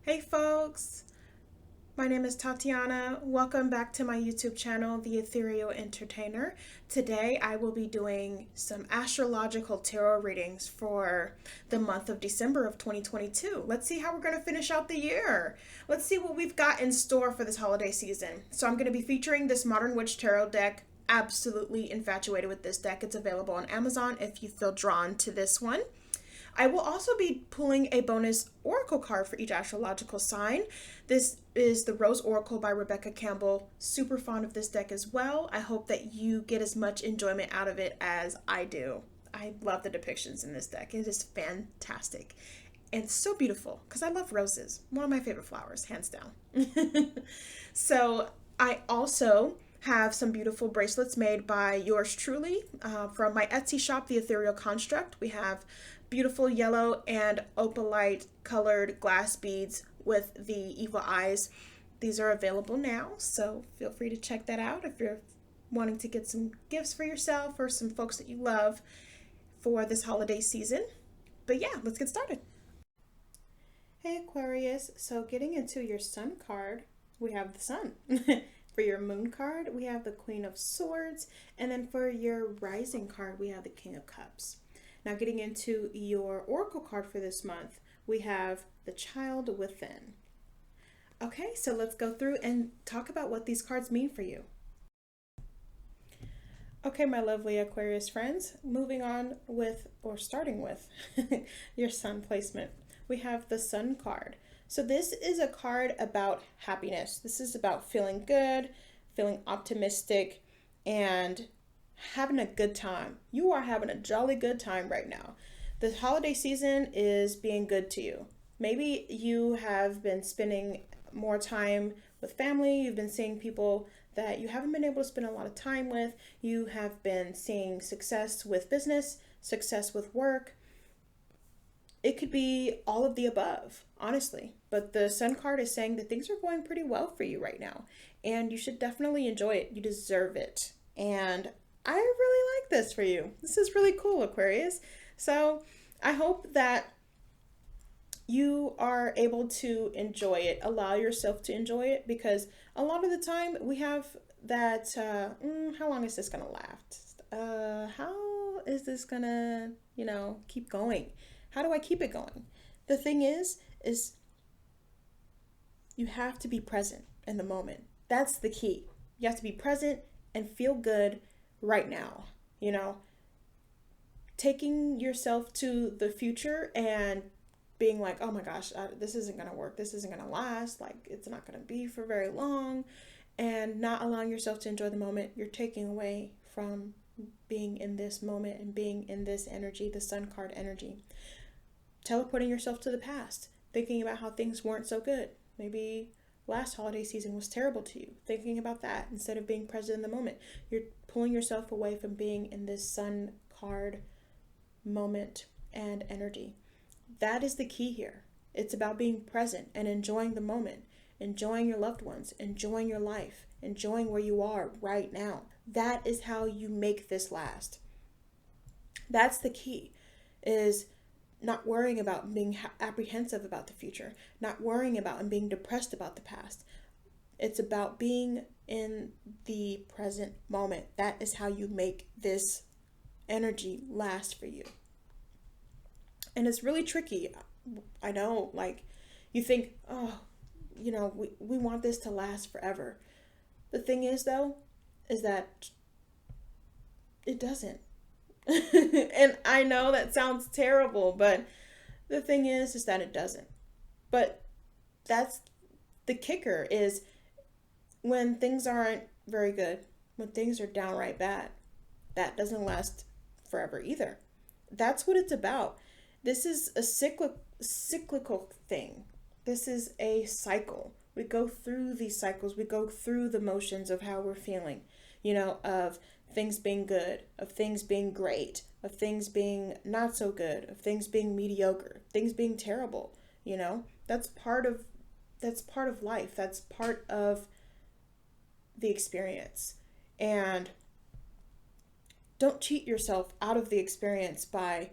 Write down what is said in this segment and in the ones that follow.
Hey folks, my name is Tatiana. Welcome back to my YouTube channel, The Ethereal Entertainer. Today I will be doing some astrological tarot readings for the month of December of 2022. Let's see how we're going to finish out the year. Let's see what we've got in store for this holiday season. So I'm going to be featuring this Modern Witch Tarot deck. Absolutely infatuated with this deck. It's available on Amazon if you feel drawn to this one. I will also be pulling a bonus oracle card for each astrological sign. This is the Rose Oracle by Rebecca Campbell. Super fond of this deck as well. I hope that you get as much enjoyment out of it as I do. I love the depictions in this deck. It is fantastic and so beautiful because I love roses. One of my favorite flowers, hands down. So I also have some beautiful bracelets made by yours truly from my Etsy shop, The Ethereal Construct. We have beautiful yellow and opalite colored glass beads with the evil eyes. These are available now, so feel free to check that out if you're wanting to get some gifts for yourself or some folks that you love for this holiday season. But yeah, let's get started. Hey Aquarius, so getting into your sun card, we have the sun. For your moon card, we have the Queen of Swords, and then for your rising card, we have the King of Cups. Now getting into your oracle card for this month, we have the Child Within. Okay, so let's go through and talk about what these cards mean for you. Okay, my lovely Aquarius friends, moving on with, or starting with, your sun placement. We have the Sun card. So this is a card about happiness. This is about feeling good, feeling optimistic, and having a good time. You are having a jolly good time right now. The holiday season is being good to you. Maybe you have been spending more time with family. You've been seeing people that you haven't been able to spend a lot of time with. You have been seeing success with business, success with work. It could be all of the above, honestly. But the Sun card is saying that things are going pretty well for you right now. And you should definitely enjoy it. You deserve it. And I really like this for you. This is really cool, Aquarius. So I hope that you are able to enjoy it. Allow yourself to enjoy it, because a lot of the time we have that, how long is this going to last? How is this going to, keep going? How do I keep it going? The thing is you have to be present in the moment. That's the key. You have to be present and feel good right now. Taking yourself to the future and being like, oh my gosh, this isn't going to work. This isn't going to last. Like, it's not going to be for very long. And not allowing yourself to enjoy the moment, you're taking away from being in this moment and being in this energy, the Sun card energy. Teleporting yourself to the past, thinking about how things weren't so good. Maybe last holiday season was terrible to you. Thinking about that instead of being present in the moment. You're pulling yourself away from being in this Sun card moment and energy. That is the key here. It's about being present and enjoying the moment, enjoying your loved ones, enjoying your life, enjoying where you are right now. That is how you make this last. That's the key, is not worrying about being apprehensive about the future, not worrying about and being depressed about the past. It's about being in the present moment. That is how you make this energy last for you. And it's really tricky. I know, like, you think, oh, we want this to last forever. The thing is, though, is that it doesn't. And I know that sounds terrible, but the thing is that it doesn't. But that's the kicker, is when things aren't very good, when things are downright bad, that doesn't last forever either. That's what it's about. This is a cyclical thing. This is a cycle. We go through these cycles. We go through the motions of how we're feeling, of things being good, of things being great, of things being not so good, of things being mediocre, things being terrible. That's part of life. That's part of the experience. And don't cheat yourself out of the experience by,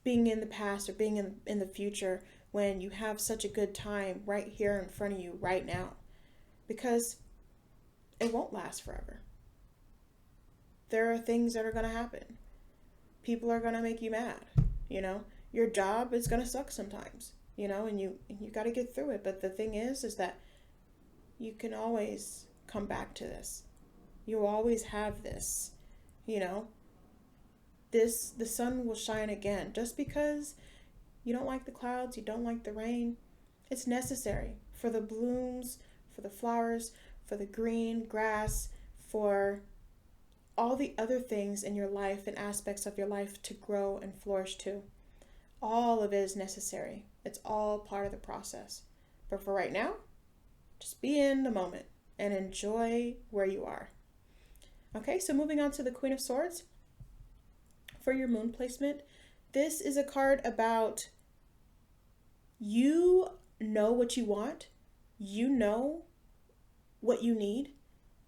being in the past or being in the future when you have such a good time right here in front of you right now, because it won't last forever. There are things that are going to happen. People are going to make you mad, you know. Your job is going to suck sometimes, you know, and you got to get through it. But the thing is that you can always come back to this. You always have this, you know. The sun will shine again. Just because you don't like the clouds, you don't like the rain, it's necessary for the blooms, for the flowers, for the green grass, for all the other things in your life and aspects of your life to grow and flourish too. All of it is necessary. It's all part of the process. But for right now, just be in the moment and enjoy where you are. Okay, so moving on to the Queen of Swords. For your moon placement, this is a card about you know what you want, you know what you need,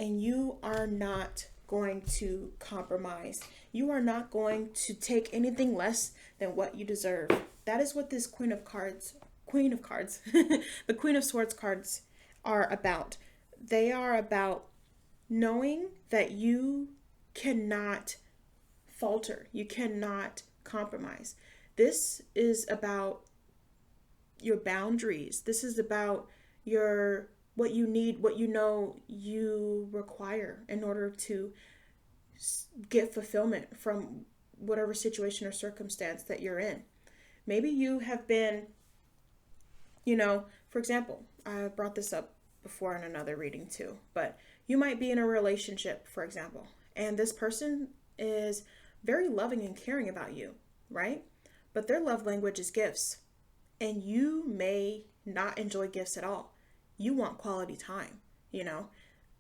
and you are not going to compromise. You are not going to take anything less than what you deserve. That is what this Queen of the Queen of Swords cards are about. They are about knowing that you cannot falter. You cannot compromise. This is about your boundaries. This is about what you need, what you know you require in order to get fulfillment from whatever situation or circumstance that you're in. Maybe you have been, you know, for example, I brought this up before in another reading too, but you might be in a relationship, for example, and this person is very loving and caring about you, right? But their love language is gifts, and you may not enjoy gifts at all. You want quality time, you know.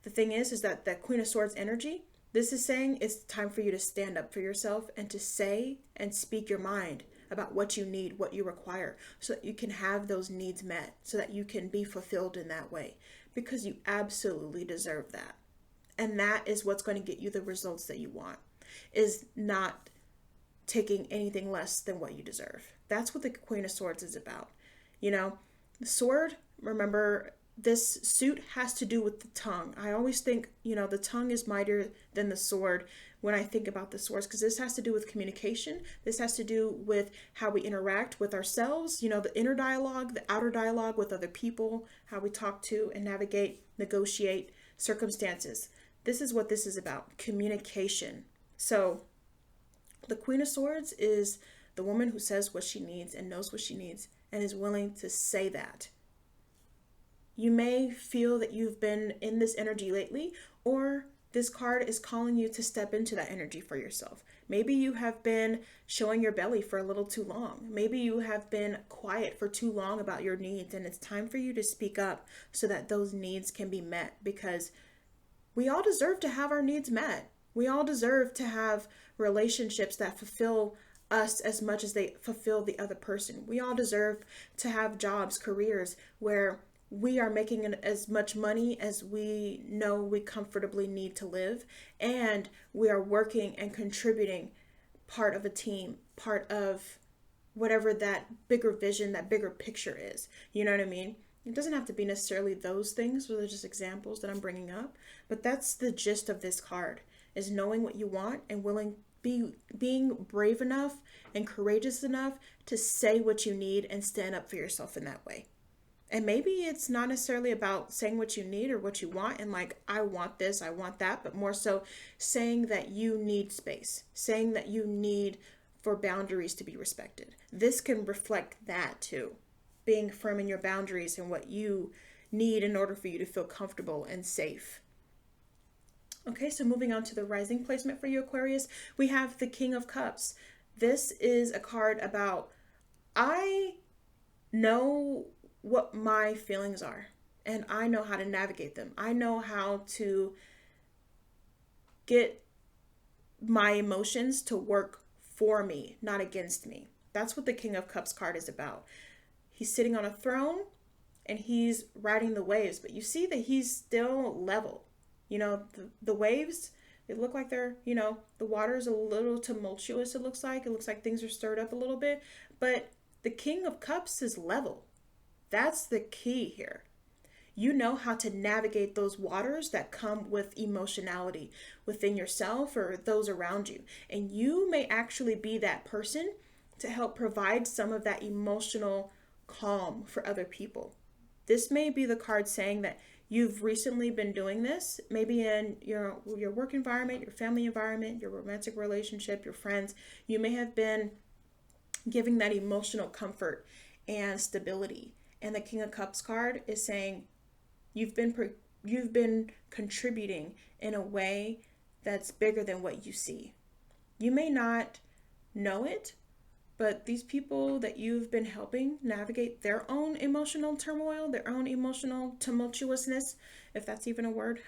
The thing is that the Queen of Swords energy, this is saying it's time for you to stand up for yourself and to say and speak your mind about what you need, what you require, so that you can have those needs met, so that you can be fulfilled in that way, because you absolutely deserve that. And that is what's going to get you the results that you want, is not taking anything less than what you deserve. That's what the Queen of Swords is about. You know, the sword, remember, this suit has to do with the tongue. I always think, you know, the tongue is mightier than the sword when I think about the swords, because this has to do with communication. This has to do with how we interact with ourselves, you know, the inner dialogue, the outer dialogue with other people, how we talk to and navigate, negotiate circumstances. This is what this is about, communication. So the Queen of Swords is the woman who says what she needs and knows what she needs and is willing to say that. You may feel that you've been in this energy lately, or this card is calling you to step into that energy for yourself. Maybe you have been showing your belly for a little too long. Maybe you have been quiet for too long about your needs, and it's time for you to speak up so that those needs can be met, because we all deserve to have our needs met. We all deserve to have relationships that fulfill us as much as they fulfill the other person. We all deserve to have jobs, careers where we are making as much money as we know we comfortably need to live, and we are working and contributing, part of a team, part of whatever that bigger vision, that bigger picture is. You know what I mean? It doesn't have to be necessarily those things, those are just examples that I'm bringing up, but that's the gist of this card, is knowing what you want and being brave enough and courageous enough to say what you need and stand up for yourself in that way. And maybe it's not necessarily about saying what you need or what you want and like, I want this, I want that, but more so saying that you need space, saying that you need for boundaries to be respected. This can reflect that too, being firm in your boundaries and what you need in order for you to feel comfortable and safe. Okay, so moving on to the rising placement for you, Aquarius, we have the King of Cups. This is a card about, I know what my feelings are, and I know how to navigate them. I know how to get my emotions to work for me, not against me. That's what the King of Cups card is about. He's sitting on a throne and he's riding the waves, but you see that he's still level. You know, the waves, It looked like they're, the water is a little tumultuous, it looks like. It looks like things are stirred up a little bit. But the King of Cups is level. That's the key here. You know how to navigate those waters that come with emotionality within yourself or those around you. And you may actually be that person to help provide some of that emotional calm for other people. This may be the card saying that you've recently been doing this, maybe in your work environment, your family environment, your romantic relationship, your friends. You may have been giving that emotional comfort and stability. And the King of Cups card is saying you've been contributing in a way that's bigger than what you see. You may not know it, but these people that you've been helping navigate their own emotional turmoil, their own emotional tumultuousness, if that's even a word,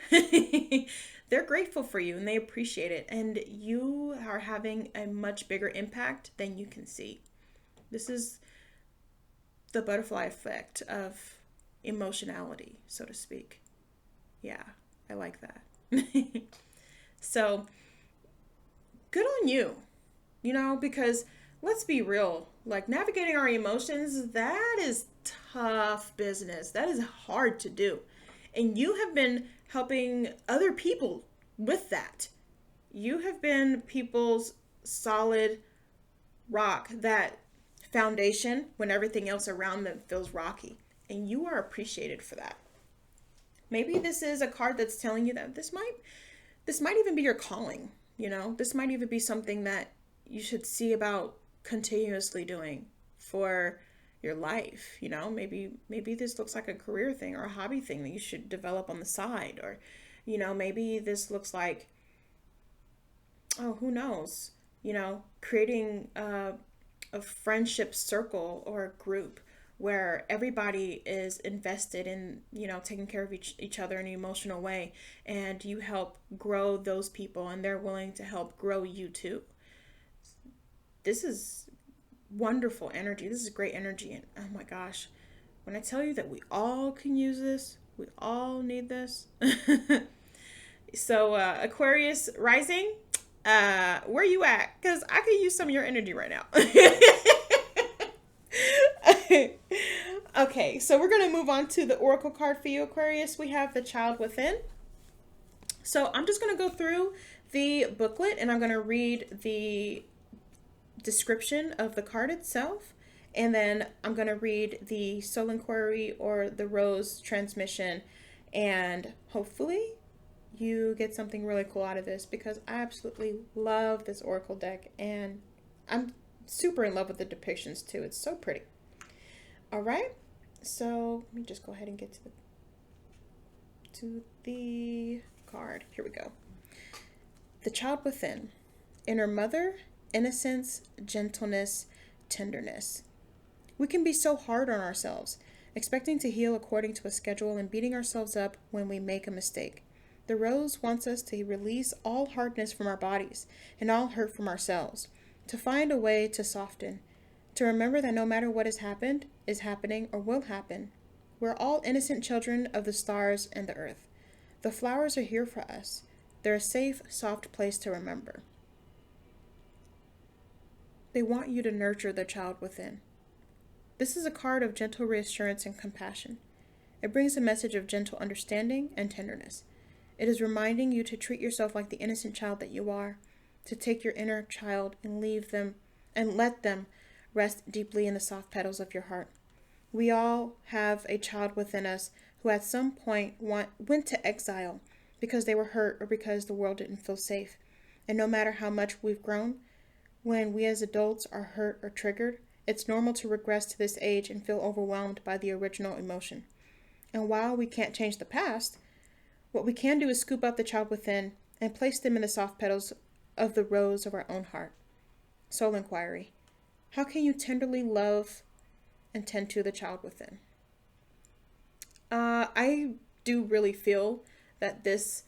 they're grateful for you and they appreciate it. And you are having a much bigger impact than you can see. This is the butterfly effect of emotionality, so to speak. Yeah, I like that. So, good on you, because let's be real, like navigating our emotions, that is tough business. That is hard to do. And you have been helping other people with that. You have been people's solid rock, that foundation when everything else around them feels rocky. And you are appreciated for that. Maybe this is a card that's telling you that this might even be your calling, This might even be something that you should see about continuously doing for your life. Maybe this looks like a career thing or a hobby thing that you should develop on the side, or maybe this looks like, oh, who knows, creating a friendship circle or a group where everybody is invested in, taking care of each other in an emotional way, and you help grow those people and they're willing to help grow you too. This is wonderful energy. This is great energy. And oh my gosh, when I tell you that we all can use this, we all need this. So Aquarius rising, where you at? Because I could use some of your energy right now. Okay, so we're going to move on to the oracle card for you, Aquarius. We have the Child Within. So I'm just going to go through the booklet and I'm going to read the description of the card itself, and then I'm going to read the soul inquiry or the rose transmission, and hopefully you get something really cool out of this, because I absolutely love this oracle deck and I'm super in love with the depictions too. It's so pretty. All right, so let me just go ahead and get to the card. Here we go. The Child Within. Inner mother, innocence, gentleness, tenderness. We can be so hard on ourselves, expecting to heal according to a schedule and beating ourselves up when we make a mistake. The rose wants us to release all hardness from our bodies and all hurt from ourselves, to find a way to soften, to remember that no matter what has happened, is happening, or will happen, we're all innocent children of the stars and the earth. The flowers are here for us. They're a safe, soft place to remember. They want you to nurture the child within. This is a card of gentle reassurance and compassion. It brings a message of gentle understanding and tenderness. It is reminding you to treat yourself like the innocent child that you are, to take your inner child and let them rest deeply in the soft petals of your heart. We all have a child within us who at some point went to exile because they were hurt or because the world didn't feel safe. And no matter how much we've grown, when we as adults are hurt or triggered, it's normal to regress to this age and feel overwhelmed by the original emotion. And while we can't change the past, what we can do is scoop up the child within and place them in the soft petals of the rose of our own heart. Soul inquiry. How can you tenderly love and tend to the child within? I do really feel that this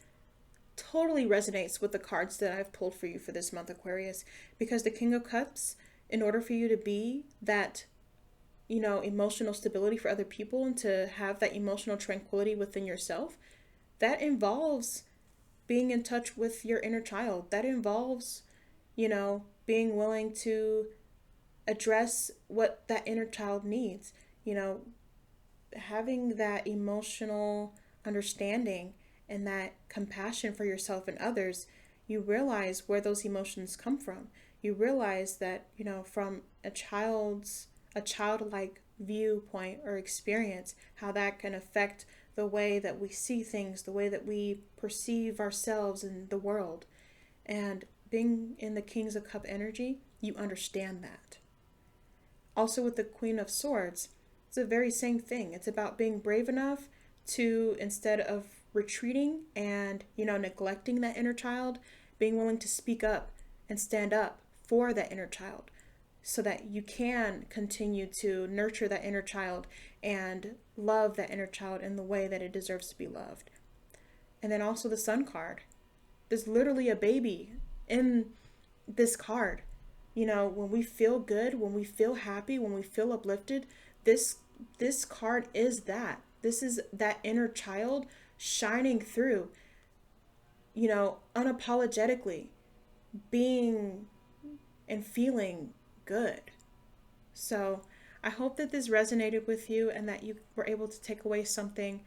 totally resonates with the cards that I've pulled for you for this month, Aquarius, because the King of Cups, in order for you to be that, emotional stability for other people and to have that emotional tranquility within yourself, that involves being in touch with your inner child. That involves, being willing to address what that inner child needs, having that emotional understanding and that compassion for yourself and others. You realize where those emotions come from. You realize that, from a childlike viewpoint or experience, how that can affect the way that we see things, the way that we perceive ourselves in the world. And being in the Kings of Cup energy, you understand that. Also with the Queen of Swords, it's the very same thing. It's about being brave enough to, instead of retreating and, neglecting that inner child, being willing to speak up and stand up for that inner child so that you can continue to nurture that inner child and love that inner child in the way that it deserves to be loved. And then also the Sun card. There's literally a baby in this card. When we feel good, when we feel happy, when we feel uplifted, this card is that. This is that inner child shining through, unapologetically being and feeling good. So I hope that this resonated with you and that you were able to take away something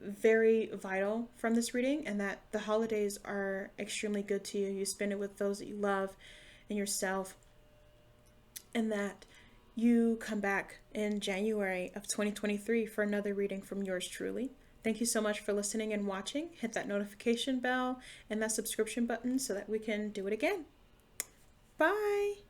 very vital from this reading, and that the holidays are extremely good to you. You spend it with those that you love and yourself, and that you come back in January of 2023 for another reading from yours truly. Thank you so much for listening and watching. Hit that notification bell and that subscription button so that we can do it again. Bye!